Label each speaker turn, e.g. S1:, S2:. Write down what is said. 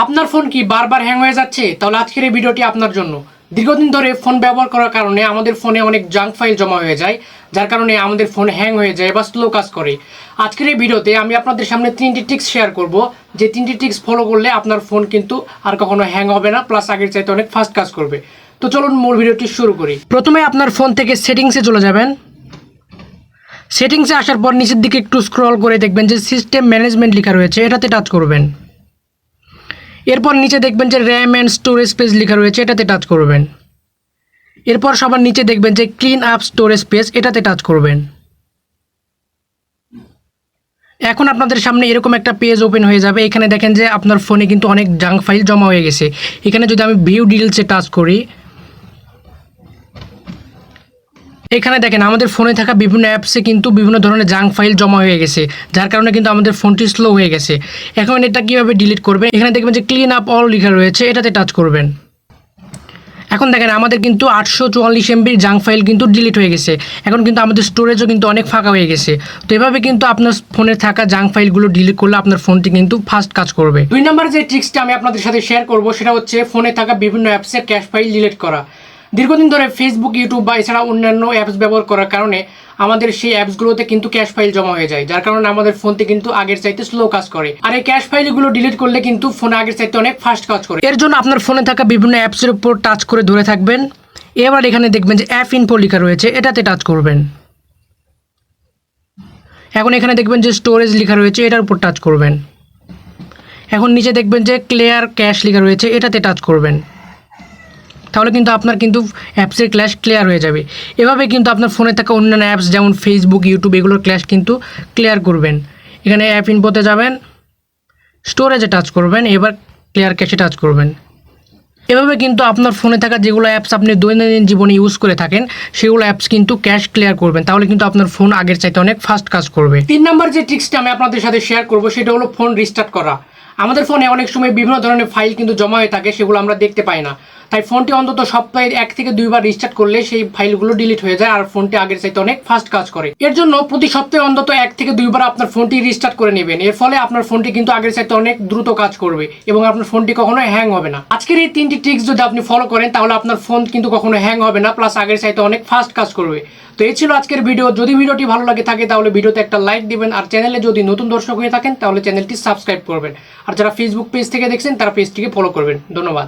S1: আপনার ফোন কি বারবার হ্যাং হয়ে যাচ্ছে? তাহলে আজকের এই ভিডিওটি আপনার জন্য। দীর্ঘদিন ধরে ফোন ব্যবহার করার কারণে আমাদের ফোনে অনেক জাঙ্ক ফাইল জমা হয়ে যায়, যার কারণে আমাদের ফোন হ্যাং হয়ে যায় বা স্লো কাজ করে। আজকের এই ভিডিওতে আমি আপনাদের সামনে 3টি ট্রিক্স শেয়ার করব, যে 3টি ট্রিক্স ফলো করলে আপনার ফোন কিন্তু আর কখনো হ্যাং হবে না, প্লাস আগের চাইতে অনেক ফাস্ট কাজ করবে। তো চলুন মূল ভিডিওটি শুরু করি। প্রথমে আপনার ফোন থেকে সেটিংসে চলে যাবেন। সেটিংসে আসার পর নিচের দিকে একটু স্ক্রল করে দেখবেন যে সিস্টেম ম্যানেজমেন্ট লেখা রয়েছে, এটাতে টাচ করবেন। এরপর নিচে দেখবেন যে র্যাম অ্যান্ড স্টোরেজ স্পেস লেখা রয়েছে, এটাতে টাচ করবেন। এরপর সবার নিচে দেখবেন যে ক্লিন আপ স্টোরেজ স্পেস, এটাতে টাচ করবেন। এখন আপনাদের সামনে এরকম একটা পেজ ওপেন হয়ে যাবে। এখানে দেখেন যে আপনার ফোনে কিন্তু অনেক জাঙ্ক ফাইল জমা হয়ে গেছে। এখানে যদি আমি ভিউ ডিটেলসে টাচ করি, এখানে দেখেন আমাদের ফোনে থাকা বিভিন্ন অ্যাপসে কিন্তু বিভিন্ন ধরনের জাঙ্ক ফাইল জমা হয়ে গেছে, যার কারণে কিন্তু আমাদের ফোনটি স্লো হয়ে গেছে। এখন এটা কীভাবে ডিলিট করবেন, এখানে দেখবেন যে ক্লিন আপ অল লেখা রয়েছে, এটাতে টাচ করবেন। এখন দেখেন আমাদের কিন্তু 844 MB জাঙ্ক ফাইল কিন্তু ডিলিট হয়ে গেছে। এখন কিন্তু আমাদের স্টোরেজও কিন্তু অনেক ফাঁকা হয়ে গেছে। তো এভাবে কিন্তু আপনার ফোনে থাকা জাঙ্ক ফাইলগুলো ডিলিট করলে আপনার ফোনটি কিন্তু ফাস্ট কাজ করবে। 2 নম্বর যে ট্রিক্সটা আমি আপনাদের সাথে শেয়ার করব, সেটা হচ্ছে ফোনে থাকা বিভিন্ন অ্যাপসের ক্যাশ ফাইল ডিলিট করা। দীর্ঘদিন ধরে ফেসবুক, ইউটিউব বা এছাড়া অন্যান্য অ্যাপস ব্যবহার করার কারণে আমাদের সেই অ্যাপসগুলোতে কিন্তু ক্যাশ ফাইল জমা হয়ে যায়, যার কারণে আমাদের ফোনটি কিন্তু আগের চাইতে স্লো কাজ করে। আর এই ক্যাশ ফাইলগুলো ডিলিট করলে কিন্তু ফোন আগের চাইতে অনেক ফাস্ট কাজ করে। এর জন্য আপনার ফোনে থাকা বিভিন্ন অ্যাপসের উপর টাচ করে ধরে থাকবেন। এবার এখানে দেখবেন যে অ্যাপ ইনফো লেখা রয়েছে, এটাতে টাচ করবেন। এখন এখানে দেখবেন যে স্টোরেজ লেখা রয়েছে, এটার উপর টাচ করবেন। এখন নিচে দেখবেন যে ক্লিয়ার ক্যাশ লেখা রয়েছে, এটাতে টাচ করবেন। তাহলে কিন্তু আপনার কিন্তু অ্যাপসের ক্ল্যাশ ক্লিয়ার হয়ে যাবে। এভাবে কিন্তু আপনার ফোনে থাকা অন্যান্য অ্যাপস যেমন ফেসবুক, ইউটিউব এগুলোর ক্ল্যাশ কিন্তু ক্লিয়ার করবেন। এখানে অ্যাপ ইনফোতে যাবেন, স্টোরেজে টাচ করবেন, এবার ক্লিয়ার ক্যাশে টাচ করবেন। এভাবে কিন্তু আপনার ফোনে থাকা যেগুলো অ্যাপস আপনি দৈনন্দিন জীবনে ইউজ করে থাকেন, সেগুলো অ্যাপস কিন্তু ক্যাশ ক্লিয়ার করবেন। তাহলে কিন্তু আপনার ফোন আগের চাইতে অনেক ফাস্ট কাজ করবে। 3 নম্বর যে ট্রিক্সটা আমি আপনাদের সাথে শেয়ার করব, সেটা হলো ফোন রিস্টার্ট করা। আমাদের ফোনে অনেক সময় বিভিন্ন ধরনের ফাইল কিন্তু জমা হয়ে থাকে, সেগুলো আমরা দেখতে পাই না। তাই ফোনটি অন্তত সপ্তাহে 1 থেকে 2 বার রিস্টার্ট করলে সেই ফাইলগুলো ডিলিট হয়ে যায় আর ফোনটি আগের চাইতে অনেক ফাস্ট কাজ করে। এর জন্য প্রতি সপ্তাহে অন্তত 1 থেকে 2 বার আপনার ফোনটি রিস্টার্ট করে নেবেন। এর ফলে আপনার ফোনটি কিন্তু আগের চাইতে অনেক দ্রুত কাজ করবে এবং আপনার ফোনটি কখনো হ্যাং হবে না। আজকের এই 3টি ট্রিক্স যদি আপনি ফলো করেন, তাহলে আপনার ফোন কিন্তু কখনো হ্যাং হবে না, প্লাস আগের চাইতে অনেক ফাস্ট কাজ করবে। তো এই ছিল আজকের ভিডিও। যদি ভিডিওটি ভালো লাগে থাকে তাহলে ভিডিওতে একটা লাইক দিবেন, আর চ্যানেলে যদি নতুন দর্শক হয়ে থাকেন তাহলে চ্যানেলটি সাবস্ক্রাইব করবেন। আর যারা ফেসবুক পেজ থেকে দেখছেন তারা পেজটিকে ফলো করবেন। ধন্যবাদ।